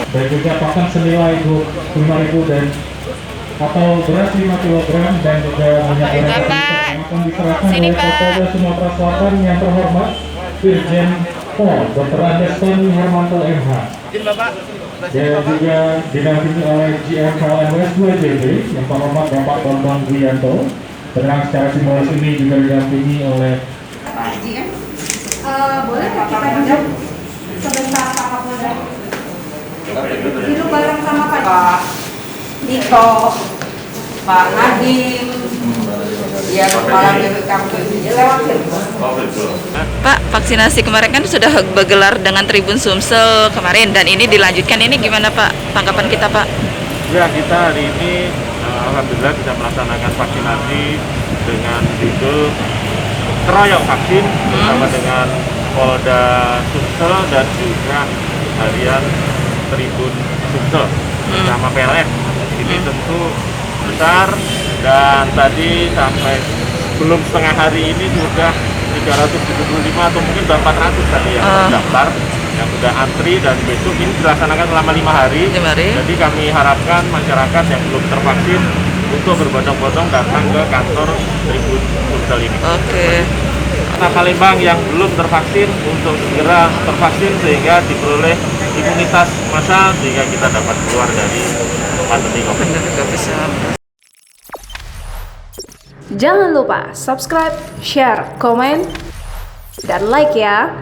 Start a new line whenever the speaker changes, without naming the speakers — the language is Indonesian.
Dan juga pakan senilai 5.000 dan atau beras 5 kg dan juga minyak goreng
Bapak,
akan diserahkan
sini,
oleh
Pak.
Kapolda Sumatera Selatan yang terhormat Irjen Pol Dr. Andes Tony Hermanto MH. Dan juga didampingi oleh GM KLMS 2JB yang terhormat Bapak Bambang Wiyanto. Tenang secara simbolis ini juga didampingi oleh
Pak GM. Boleh nggak kita duduk sebentar Pak Kapolda? Duduk bareng sama Pak Dito, Pak Nadiem, ya Kepala BPKP, lewat
Pak, vaksinasi kemarin kan sudah bergelar dengan Tribun Sumsel kemarin dan ini dilanjutkan. Ini gimana Pak tanggapan kita Pak?
Ya, kita hari ini alhamdulillah bisa melaksanakan vaksinasi dengan judul Keroyok Vaksin bersama dengan Polda Sumsel dan juga harian Tribun Sumsel bersama PLN. Ini tentu besar dan tadi sampai belum setengah hari ini sudah 375 atau mungkin sudah 400 tadi yang terdaftar yang sudah antri, dan besok ini dilaksanakan selama 5 hari. Jadi kami harapkan masyarakat yang belum tervaksin untuk berbondong-bondong datang ke kantor Tribun Sumsel ini.
Oke.
Kota Palembang yang belum tervaksin untuk segera tervaksin sehingga diperoleh imunitas massal sehingga kita dapat keluar dari pandemi COVID-19.
Jangan lupa subscribe, share, komen, dan like ya.